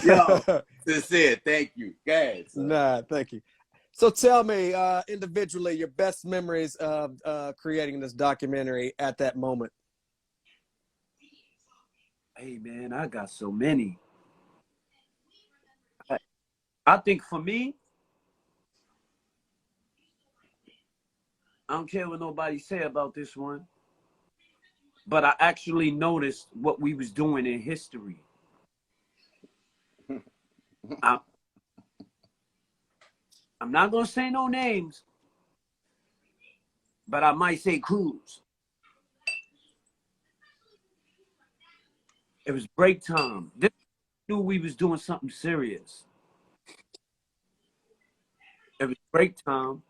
Yo, Sin-seer, thank you. Guys. Nah, thank you. So tell me, individually, your best memories of creating this documentary at that moment. Hey, man, I got so many. I think for me, I don't care what nobody say about this one, but I actually noticed what we was doing in history. I'm not going to say no names, but I might say Cruz. It was break time. This knew we was doing something serious. It was break time.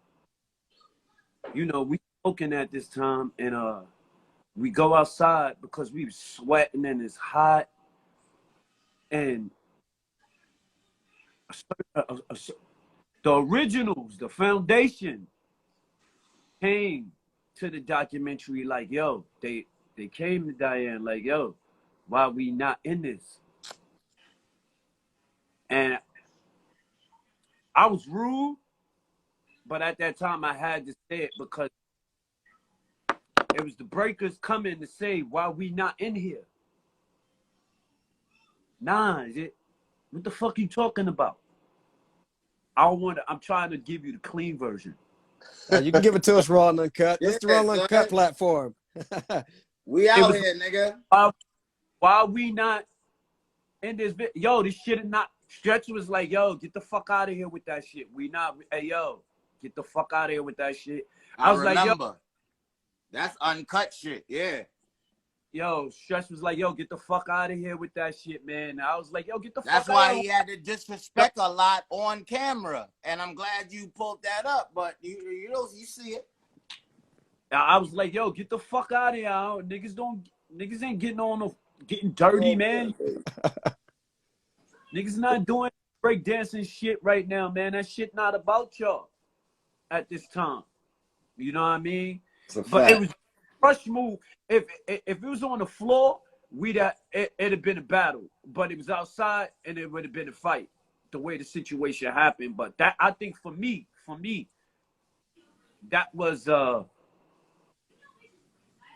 You know, we smoking at this time, and we go outside because we was sweating and it's hot. And the originals, the foundation, came to the documentary like, yo, they came to Diane like, yo, why we not in this? And I was rude, but at that time I had to say it because it was the breakers coming to say, why we not in here? Nah, what the fuck you talking about? I'm trying to give you the clean version. You can give it to us raw and uncut. This is the raw and uncut platform. We out here, nigga. Why we not in this bit? Yo, this shit is not. Stretch was like, yo, get the fuck out of here with that shit. We not. Hey, yo, get the fuck out of here with that shit. I was like, yo, that's uncut shit. Yeah. Yo, Stretch was like, yo, get the fuck out of here with that shit, man. I was like, yo, get the fuck out of here. That's why he had to disrespect a lot on camera. And I'm glad you pulled that up, but you know, you see it. I was like, yo, get the fuck out of here. Niggas ain't getting dirty, man. Niggas not doing breakdancing shit right now, man. That shit not about y'all at this time. You know what I mean? But it was a rush move. If it was on the floor, it'd have been a battle. But it was outside and it would have been a fight. The way the situation happened. But that, I think for me, that was a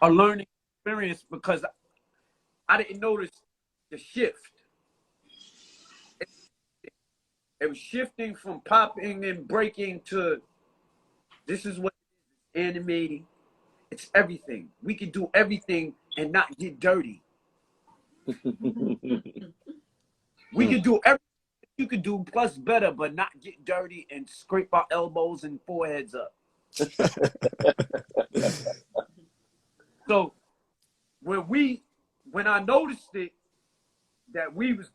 learning experience because I didn't notice the shift. It was shifting from popping and breaking to this is what it is, animating. It's everything. We can do everything and not get dirty. We can do everything you can do plus better, but not get dirty and scrape our elbows and foreheads up. So when I noticed it, that we was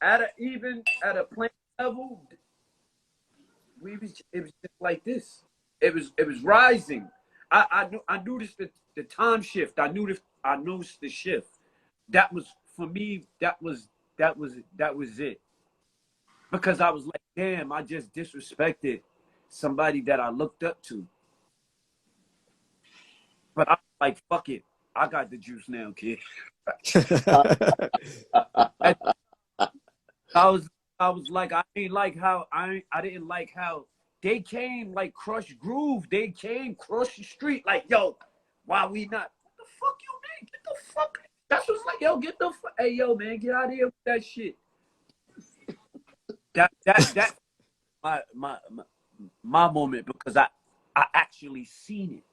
at a playing level, it was just like this. It was rising. I noticed the time shift. I noticed the shift. That was for me. That was it. Because I was like, damn, I just disrespected somebody that I looked up to. But I was like, fuck it. I got the juice now, kid. I was like, I didn't like how they came like Crush Groove. They came cross the street like, yo, why we not? What the fuck you mean? Get the fuck. That's what's like, yo, get the fuck. Hey, yo, man, get out of here with that shit. That my moment because I actually seen it.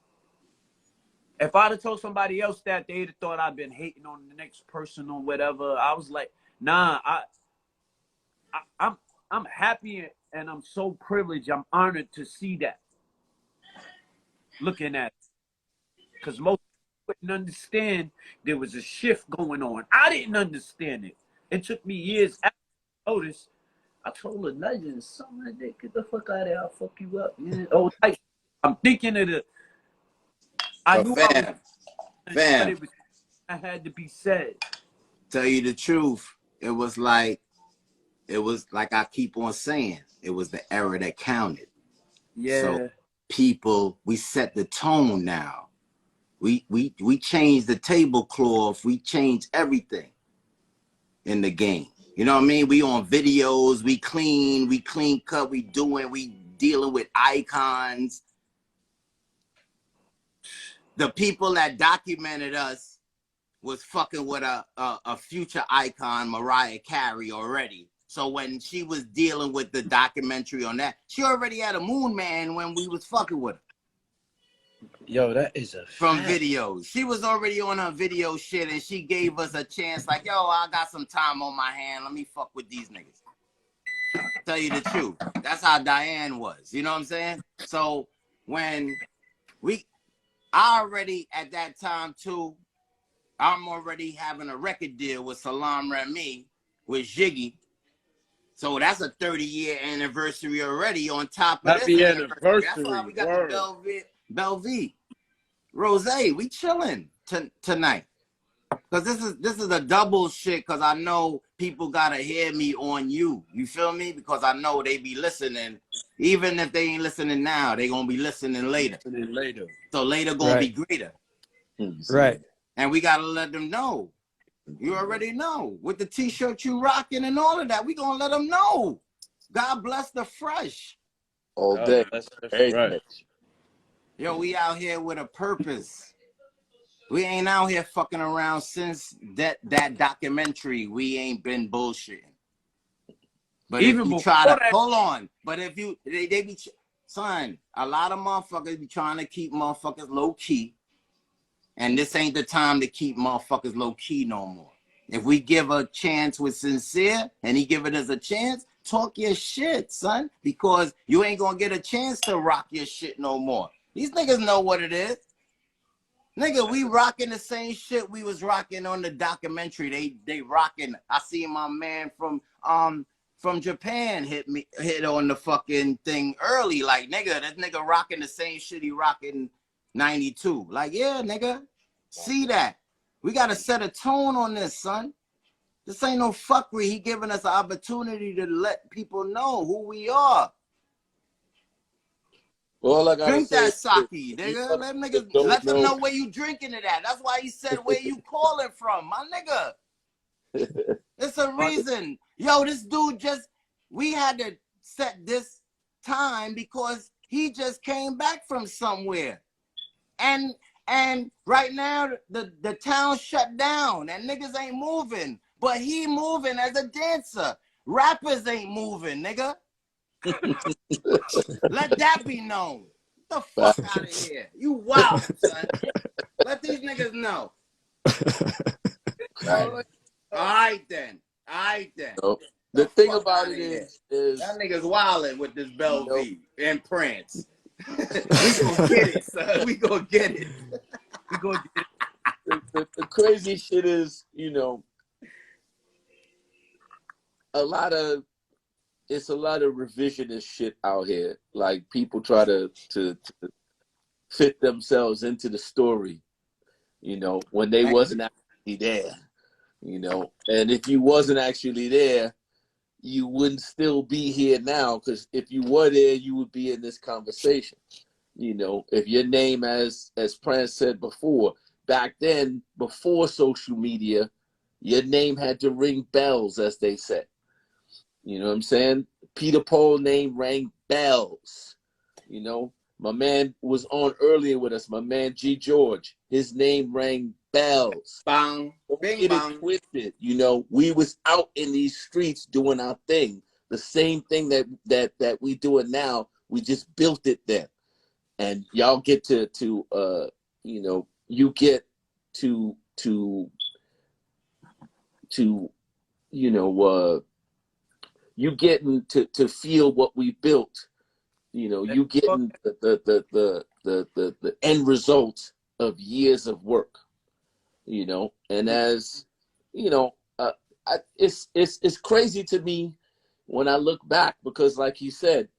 If I'd have told somebody else that, they'd have thought I'd been hating on the next person or whatever. I was like, nah, I'm happy and I'm so privileged. I'm honored to see that. Looking at it. Because most people wouldn't understand there was a shift going on. I didn't understand it. It took me years after I noticed. I told a legend, something like that, get the fuck out of here, I'll fuck you up. Yeah. Oh, I'm thinking of the I knew fam, I had to be said. Tell you the truth, it was like I keep on saying, it was the era that counted. Yeah. So people, we set the tone now. We changed the tablecloth. We changed everything in the game. You know what I mean? We on videos, we clean cut, we dealing with icons. The people that documented us was fucking with a future icon, Mariah Carey, already. So when she was dealing with the documentary on that, she already had a Moon Man when we was fucking with her. Yo, that is a From fact. videos. She was already on her video shit, and she gave us a chance like, yo, I got some time on my hand. Let me fuck with these niggas. Tell you the truth. That's how Diane was. You know what I'm saying? So when I already, at that time too, I'm already having a record deal with Salam Remy, with Jiggy. So that's a 30-year anniversary already on top of Happy this anniversary. That's why we got Word. the Belvie. Rose, we chilling tonight. Cause this is a double shit, cause I know people gotta hear me on you. You feel me? Because I know they be listening. Even if they ain't listening now, they gonna be listening later. So later gonna be greater. Right. And we gotta let them know. You already know. With the t-shirt you rocking and all of that, we gonna let them know. God bless the fresh. All day. Right. Yo, we out here with a purpose. We ain't out here fucking around since that documentary. We ain't been bullshitting. But Even if you before try to, that, hold on. But if you, they be, son, a lot of motherfuckers be trying to keep motherfuckers low key. And this ain't the time to keep motherfuckers low key no more. If we give a chance with Sin-seer and he giving us a chance, talk your shit, son. Because you ain't gonna get a chance to rock your shit no more. These niggas know what it is. Nigga, we rocking the same shit we was rocking on the documentary. They rocking. I see my man from Japan hit on the fucking thing early. Like, nigga, that nigga rocking the same shit he rocking 92. Like, yeah, nigga. See that. We gotta set a tone on this, son. This ain't no fuckery. He giving us an opportunity to let people know who we are. All I gotta Drink say that sake, nigga. Let niggas let them know where you drinking it at. That's why he said where you calling from, my nigga. It's a reason. Yo, this dude we had to set this time because he just came back from somewhere. And right now the town shut down and niggas ain't moving. But he moving as a dancer. Rappers ain't moving, nigga. Let that be known. Get the fuck out of here. You wild, son. Let these niggas know. All right then. So, the thing about it is that nigga's wilding with this Belvie and Prince. We gonna get it, son. We gonna get it. The crazy shit is, it's a lot of revisionist shit out here. Like, people try to fit themselves into the story, when they wasn't actually there, and if you wasn't actually there, you wouldn't still be here now, because if you were there, you would be in this conversation. If your name, as Prince said before, back then, before social media, your name had to ring bells, as they said. You know what I'm saying? Peter Paul name rang bells. My man was on earlier with us, my man G. George. His name rang bells. Bang, bing, bang. Twisted. We was out in these streets doing our thing. The same thing that we doing now. We just built it then. And y'all get to you get to you getting to feel what we built. You getting the end result of years of work. And as it's crazy to me when I look back, because like you said,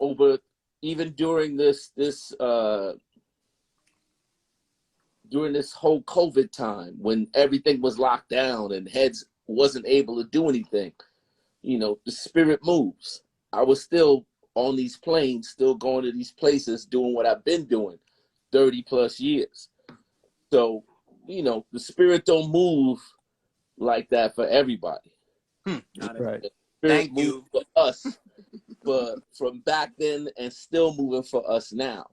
over even during this whole COVID time, when everything was locked down and heads wasn't able to do anything, the spirit moves. I was still on these planes, still going to these places, doing what I've been doing 30 plus years. So, the spirit don't move like that for everybody. Right. Thank moved you. for us from back then and still moving for us now.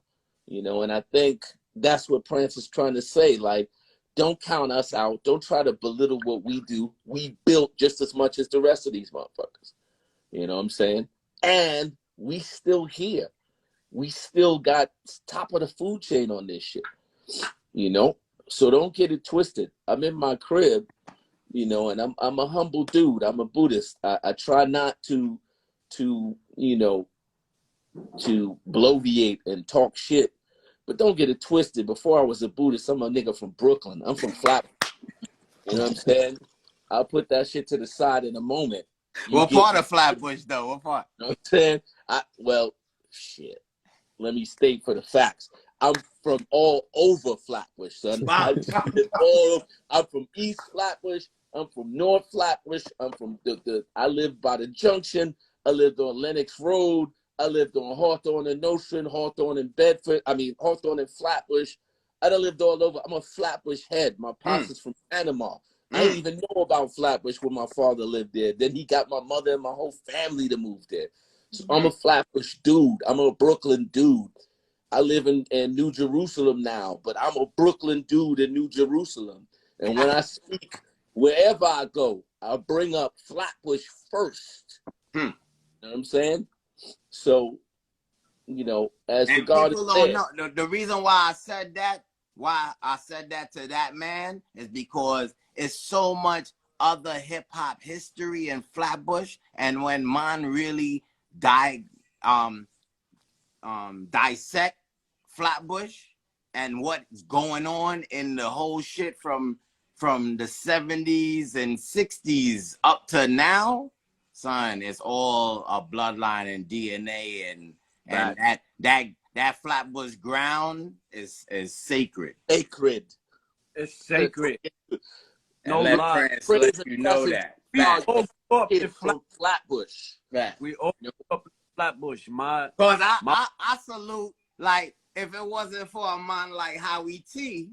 And I think that's what Prince is trying to say. Like, don't count us out. Don't try to belittle what we do. We built just as much as the rest of these motherfuckers. You know what I'm saying? And we still here. We still got top of the food chain on this shit. So don't get it twisted. I'm in my crib, and I'm a humble dude. I'm a Buddhist. I try not to bloviate and talk shit. But don't get it twisted. Before I was a Buddhist, I'm a nigga from Brooklyn. I'm from Flat. You know what I'm saying? I'll put that shit to the side in a moment. What part of Flatbush, though? What part? You know what I'm saying? Shit. Let me state for the facts. I'm from all over Flatbush, son. I'm from East Flatbush. I'm from North Flatbush. I'm from I lived by the junction. I lived on Lenox Road. I lived on Hawthorne and Nostrand, Hawthorne and Bedford. Hawthorne and Flatbush. I done lived all over. I'm a Flatbush head. My pops is from Panama. I didn't even know about Flatbush when my father lived there. Then he got my mother and my whole family to move there. So I'm a Flatbush dude. I'm a Brooklyn dude. I live in New Jerusalem now, but I'm a Brooklyn dude in New Jerusalem. And when I speak, wherever I go, I bring up Flatbush first. You know what I'm saying? So, as And regarding people don't know. The reason why I said that to that man is because it's so much other hip hop history in Flatbush, and when man really dissect Flatbush and what's going on in the whole shit from the 70s and 60s up to now, son, it's all a bloodline and DNA, and that Flatbush ground is sacred. Sacred. It's sacred. No And let lie. Prince let you know that. We all grew up in From Flatbush. We all grew up in Flatbush. Cause I salute, like, if it wasn't for a man like Howie T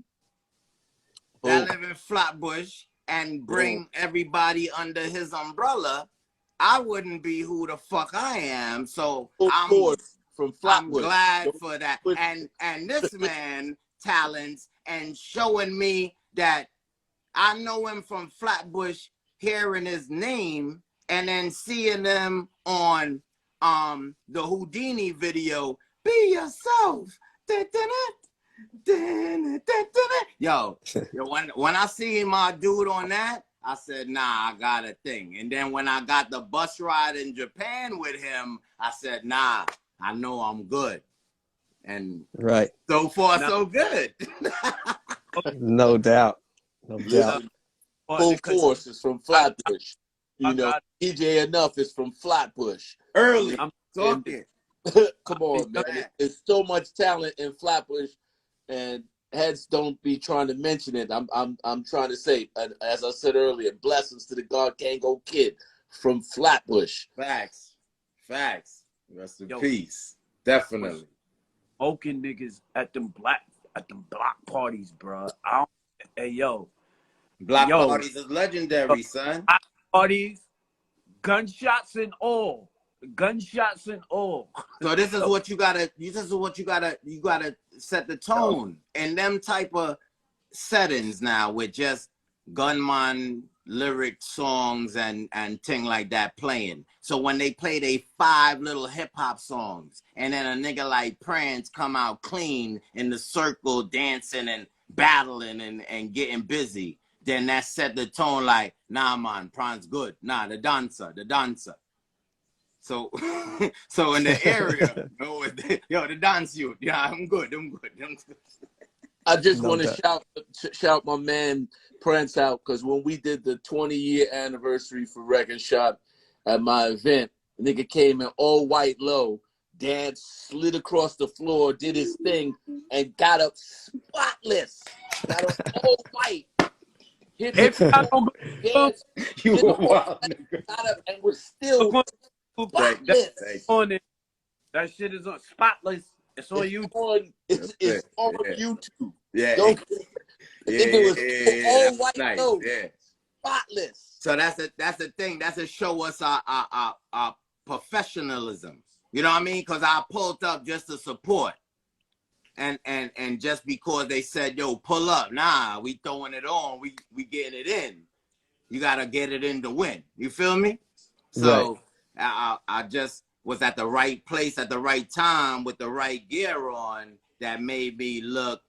that live in Flatbush and bring everybody under his umbrella, I wouldn't be who the fuck I am. So I'm glad for that. And this man talents and showing me that I know him from Flatbush, hearing his name and then seeing them on the Houdini video, Be Yourself. Yo, when I seen my dude on that, I said, nah, I got a thing. And then when I got the bus ride in Japan with him, I said, nah, I know I'm good. And so far, so good. No doubt. No doubt. Full Force is from Flatbush. DJ Enough is from Flatbush. Early. I'm talking. Come on, man. There's so much talent in Flatbush, and heads don't be trying to mention it. I'm trying to say, as I said earlier, blessings to the God Kango Kid from Flatbush. Facts. Rest in peace. Definitely. Smoking niggas at them block parties, bro. Block parties is legendary, son. Parties, gunshots and all. So this is what you gotta. You gotta set the tone in them type of settings now with just gunman lyric songs and thing like that playing. So when they play they 5 little hip hop songs, and then a nigga like Prince come out clean in the circle dancing and battling and getting busy, then that set the tone like, nah man, Prince good. Nah, the dancer. So in the area, the dance youth, I'm good. I just want to shout my man Prince out, because when we did the 20-year anniversary for Reckin Shop at my event, the nigga came in all white low, danced, slid across the floor, did his thing, and got up spotless. Got up all white. Hit dance, you were wild, got up and was still spotless. That shit is on spotless. It's on YouTube. It's on YouTube. Yeah. It was all white, nice. though. Spotless. So that's the thing. That's to show us our professionalism. You know what I mean? Because I pulled up just to support. And just because they said, yo, pull up. Nah, we throwing it on. We getting it in. You got to get it in to win. You feel me? So I just was at the right place at the right time with the right gear on that made me look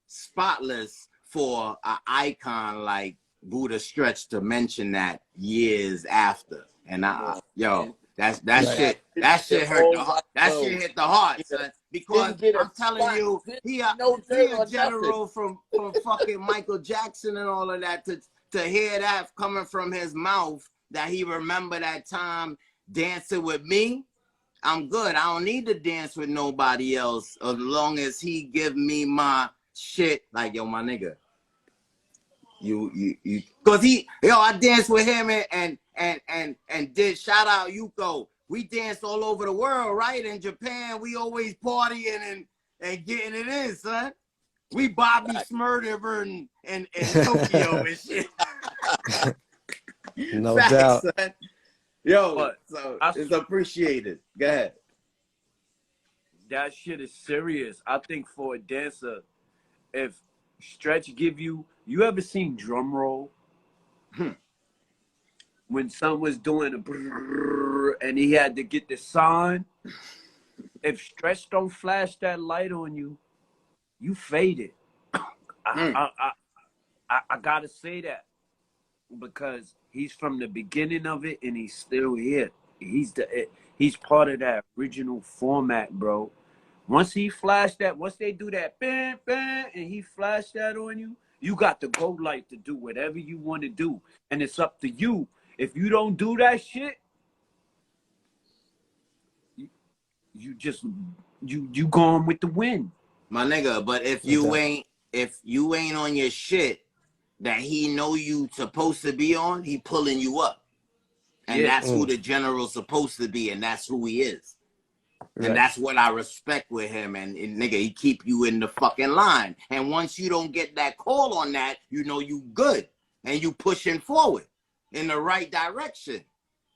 spotless for an icon like Buddha Stretch to mention that years after. And that shit hurt the heart. That shit hit the heart, son. Because I'm telling you, he a general from fucking Michael Jackson and all of that. To hear that coming from his mouth, that he remember that time dancing with me, I'm good. I don't need to dance with nobody else as long as he give me my shit. Like, yo, my nigga, you, cause I danced with him and did shout out Yuko. We danced all over the world, right? In Japan, we always partying and getting it in, son. We Bobby Smurder in Tokyo and shit. No doubt. Son. Yo, so it's appreciated. Go ahead. That shit is serious. I think for a dancer, if Stretch give you ever seen drum roll? When son was doing a brrr and he had to get the sign, if Stretch don't flash that light on you, you faded. I gotta say that because he's from the beginning of it and he's still here. He's part of that original format, bro. Once he flashed that, once they do that bam bam and he flashed that on you, you got the go light to do whatever you want to do, and it's up to you. If you don't do that shit, you just you going with the wind, my nigga. But if you ain't on your shit that he know you supposed to be on, he pulling you up, and that's who the general's supposed to be, and that's who he is. And that's what I respect with him. And nigga, he keep you in the fucking line. And once you don't get that call on that, you know you good. And you pushing forward in the right direction.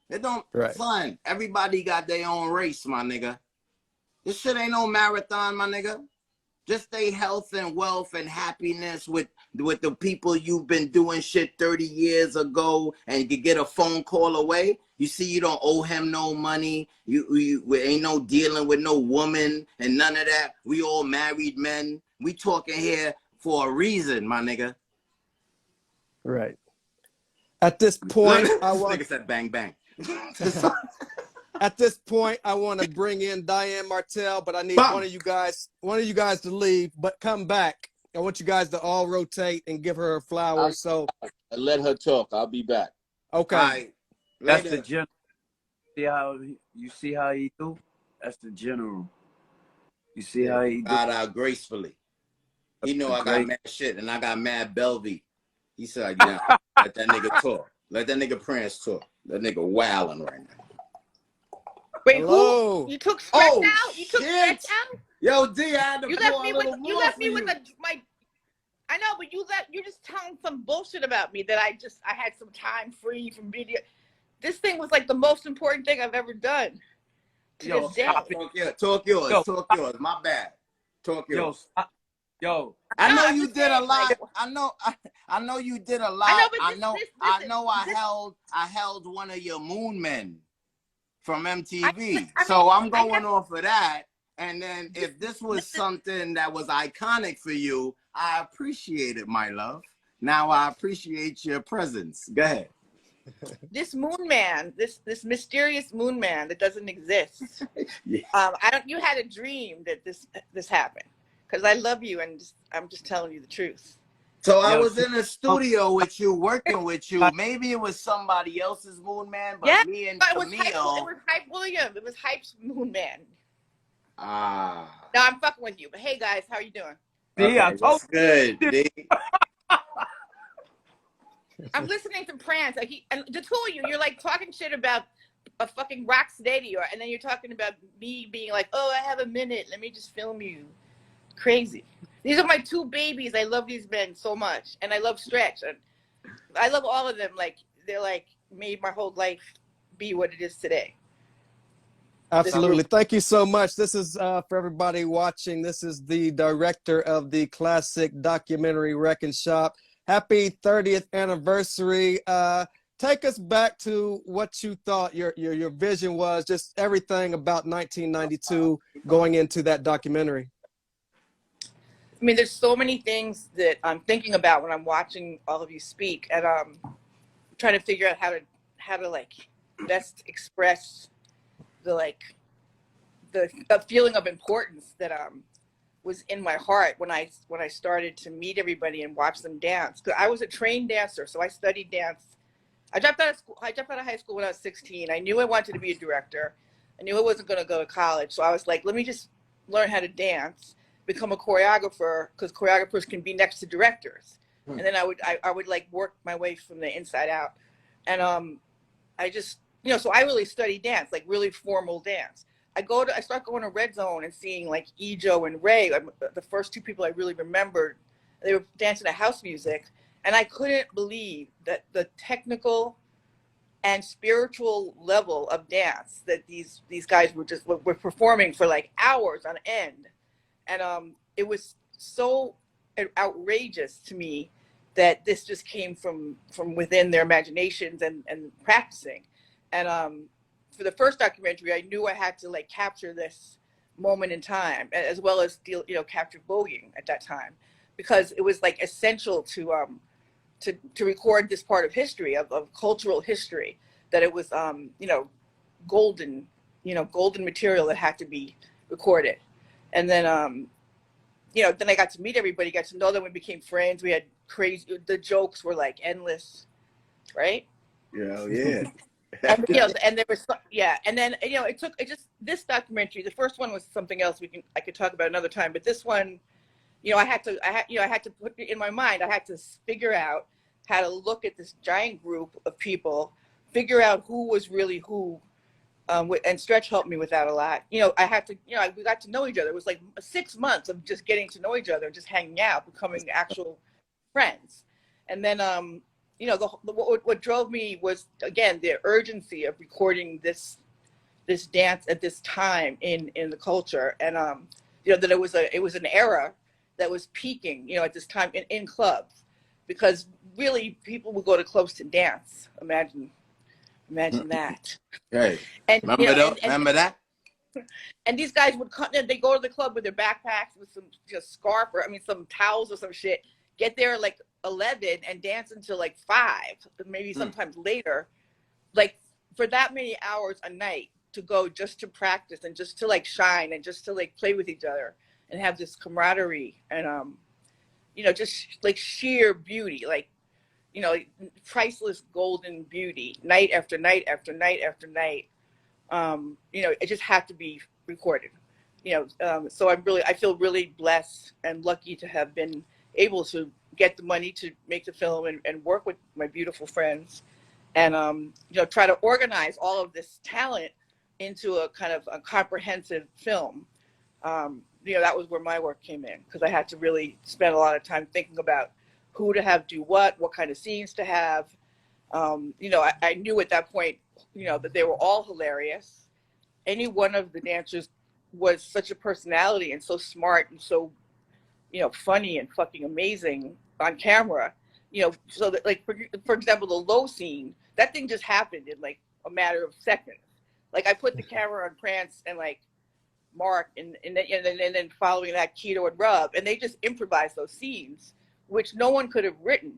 It don't, son, everybody got their own race, my nigga. This shit ain't no marathon, my nigga. Just stay health and wealth and happiness with the people you've been doing shit 30 years ago, and you get a phone call away. You see, you don't owe him no money. You ain't no dealing with no woman and none of that. We all married men. We talking here for a reason, my nigga. Right. At this point, I want. Nigga said bang bang. At this point, I want to bring in Diane Martel, but I need one of you guys to leave, but come back. I want you guys to all rotate and give her flowers. So let her talk. I'll be back. Okay. Right. That's the general. See how he do? That's the general. You see how he do? Got out gracefully. He know I got mad shit and I got mad Belvy. He said, yeah, let that nigga talk. Let that nigga Prince talk. That nigga wilding right now. Wait, hello. Who? You took Stretch out? You took Stretch out? Yo, D, I had to you pour left me a little with more you left for me you. with my. I know, but you're just telling some bullshit about me that I had some time free from video. This thing was like the most important thing I've ever done. Yo, talk yours. My bad. Talk yours. Yo. I know you did a lot. I know you did a lot. I held one of your moon men from MTV. So I'm going off of that. And then if this was something that was iconic for you, I appreciate it, my love. Now I appreciate your presence. Go ahead. This moon man, this mysterious moon man that doesn't exist. Yeah. You had a dream that this happened, because I love you and I'm just telling you the truth. So I was in a studio with you, working with you. Maybe it was somebody else's moon man, but me and Camille. It was Hype William. It was Hype's moon man. No, I'm fucking with you. But hey guys, how are you doing? Yeah, okay, good. D. I'm listening to Prance. And the two of you're like talking shit about a fucking rock steady, and then you're talking about me being like, oh, I have a minute. Let me just film you. Crazy. These are my two babies. I love these men so much, and I love Stretch. And I love all of them. Like they're like made my whole life be what it is today. Absolutely. Thank you so much. This is for everybody watching. This is the director of the classic documentary Reckin Shop. Happy 30th anniversary. Take us back to what you thought your vision was, just everything about 1992 going into that documentary. I mean, there's so many things that I'm thinking about when I'm watching all of you speak, and trying to figure out how to like best express the feeling of importance that was in my heart when I started to meet everybody and watch them dance. Because I was a trained dancer, so I studied dance. I dropped out of school. I dropped out of high school when I was 16. I knew I wanted to be a director. I knew I wasn't going to go to college, so I was like, let me just learn how to dance, become a choreographer, because choreographers can be next to directors. And then I would like work my way from the inside out. And I just, so I really studied dance, like really formal dance. I start going to Red Zone and seeing like Ejo and Ray, the first two people I really remembered. They were dancing to house music, and I couldn't believe that the technical and spiritual level of dance that these guys were performing for like hours on end. And it was so outrageous to me that this just came from within their imaginations and practicing. And for the first documentary, I knew I had to like capture this moment in time, as well as capture voguing at that time, because it was like essential to record this part of history, of cultural history, that it was golden material that had to be recorded. And then then I got to meet everybody, got to know them, we became friends. We had the jokes were like endless, right? Yeah. And and there was and then this documentary, the first one was something else I could talk about another time, but this one, I had to put it in my mind. I had to figure out how to look at this giant group of people, figure out who was really who. And Stretch helped me with that a lot. I had to, we got to know each other. It was like 6 months of just getting to know each other, just hanging out, becoming actual friends. And then, what drove me was, again, the urgency of recording this dance at this time in the culture. And, that it was an era that was peaking, at this time in clubs, because really people would go to clubs to dance. Imagine that. Hey, And remember that? And these guys would come. They go to the club with their backpacks, with some scarf, or some towels or some shit. Get there like 11 and dance until like 5, maybe sometimes later. Like for that many hours a night to go just to practice and just to like shine and just to like play with each other and have this camaraderie and just like sheer beauty, like priceless golden beauty, night after night after night after night. It just had to be recorded. So I feel really blessed and lucky to have been able to get the money to make the film and work with my beautiful friends and try to organize all of this talent into a kind of a comprehensive film. That was where my work came in, because I had to really spend a lot of time thinking about who to have do what kind of scenes to have. I knew at that point, that they were all hilarious. Any one of the dancers was such a personality and so smart and so, funny and fucking amazing on camera. So that, like, for example, the low scene, that thing just happened in like a matter of seconds. Like I put the camera on Prance and like Mark and then following that Keto and Rub, and they just improvised those scenes, which no one could have written.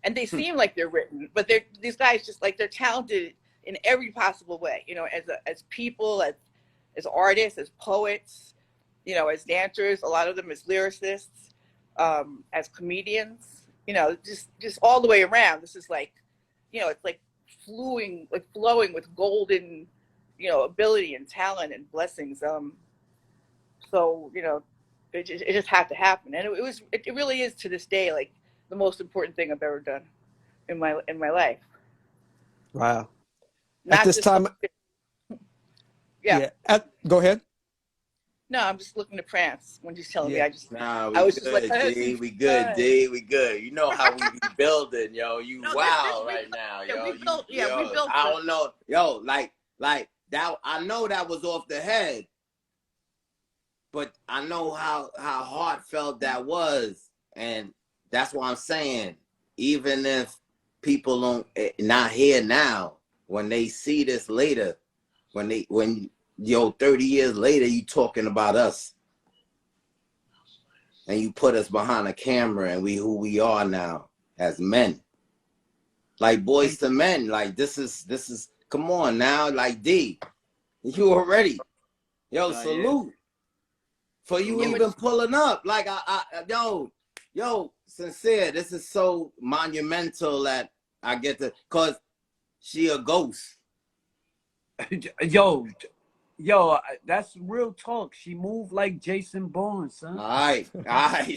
And they seem like they're written, but these guys just like, they're talented in every possible way, as people, as artists, as poets, as dancers, a lot of them as lyricists, as comedians, just all the way around. This is like, it's like flowing with golden, ability and talent and blessings. So, it just had to happen. And it really is, to this day, like the most important thing I've ever done in my life. Wow. Not At this time, yeah. go ahead. No, I'm just looking to prance when she's telling me. Yeah. Nah, I we was just like, good, D. We good, D. We good. You know how we be building, yo. You No, wow we right now, yeah, yo. we built, You, yo, we built. I don't know, yo. Like that. I know that was off the head, but I know how heartfelt that was, and that's why I'm saying, even if people don't not here now, when they see this later, when 30 years later, you talking about us. And you put us behind a camera and who we are now as men. Like boys to men. Like this is come on now, like D. You already. Yo, salute. For you even pulling up. Like yo, Sin-seer, this is so monumental that I get to, cause she a ghost. Yo, that's real talk. She moved like Jason Bourne, son. All right,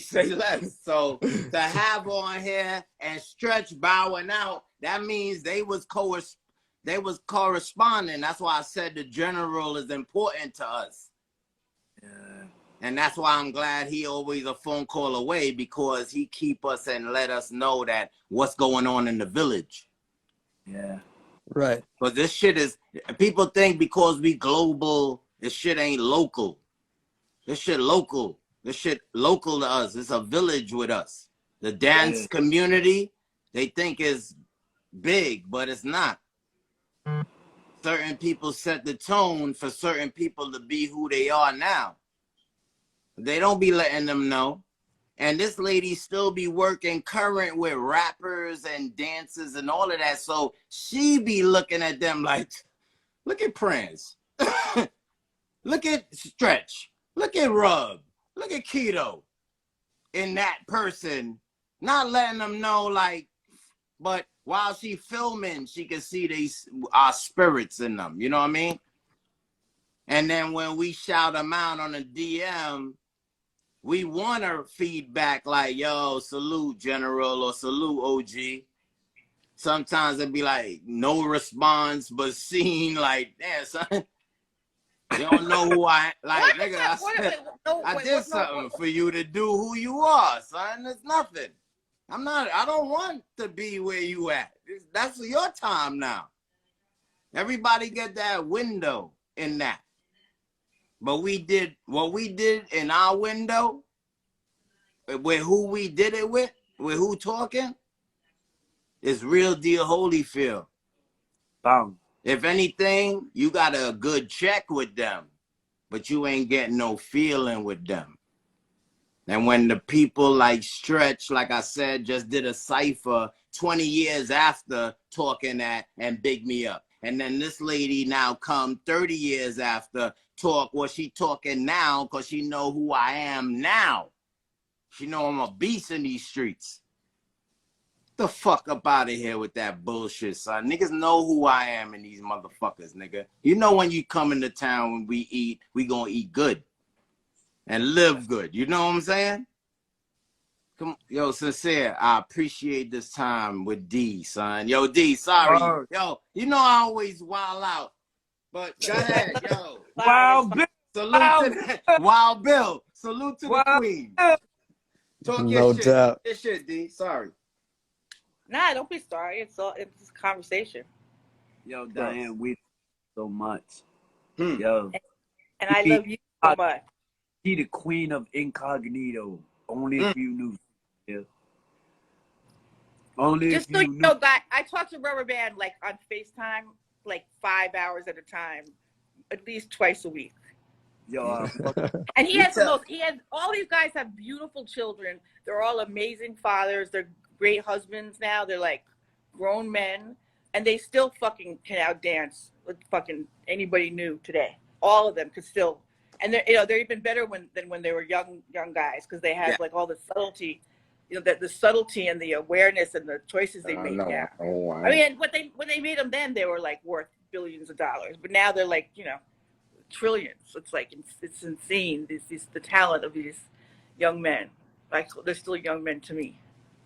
say less. So to have on here and Stretch bowing out, that means they was corresponding. That's why I said the general is important to us. Yeah. And that's why I'm glad he always a phone call away, because he keep us and let us know that what's going on in the village. Yeah. Right. But this shit is, people think because we global, this shit ain't local. This shit local. This shit local to us. It's a village with us. The dance community, they think is big, but it's not. Certain people set the tone for certain people to be who they are now. They don't be letting them know. And this lady still be working current with rappers and dancers and all of that. So she be looking at them like, look at Prince. Look at Stretch. Look at Rub. Look at Keto. In that person, not letting them know, like, but while she filming, she can see our spirits in them. You know what I mean? And then when we shout them out on a DM, we want her feedback like, yo, salute, General, or salute, OG. Sometimes it'd be like, no response, but seen like, damn, son. You don't know who I like, nigga. I did something for you to do who you are, son. It's nothing. I don't want to be where you at. That's your time now. Everybody get that window in that. But we did what we did in our window, with who we did it with who talking, is real deal Holyfield. Bam. If anything, you got a good check with them, but you ain't getting no feeling with them. And when the people like Stretch, like I said, just did a cypher 20 years after talking that and big me up. And then this lady now come 30 years after talk what she talking now, because she know who I am now. She know I'm a beast in these streets. The fuck up out of here with that bullshit, son. Niggas know who I am in these motherfuckers, nigga. You know when you come into town, when we eat, we gonna eat good and live good. You know what I'm saying? Come, yo, Sin-seer, I appreciate this time with D, son. Yo, D, sorry. Yo, you know I always wild out. But go ahead, yo. Wild Bill. Salute to that. Wild Bill. Salute to the queen. Talk your shit. Doubt. Your shit, D. Sorry. Nah, don't be sorry. It's a conversation. Yo, Diane, we so much. Yo. And I love you so much. She the queen of incognito. Only if you knew. Yeah. Only just if so you you knew. know, guy, I talk to Rubber Band like on FaceTime, like 5 hours at a time, at least twice a week. Yo, and he has all these guys have beautiful children. They're all amazing fathers. They're great husbands now. They're like grown men, and they still fucking can out dance with fucking anybody new today. All of them could still, and they're even better than when they were young guys, because they have like all the subtlety, the subtlety and the awareness and the choices they make now. I mean, when they made them then, they were like worth billions of dollars, but now they're like trillions. It's like it's insane. The talent of these young men. Like they're still young men to me.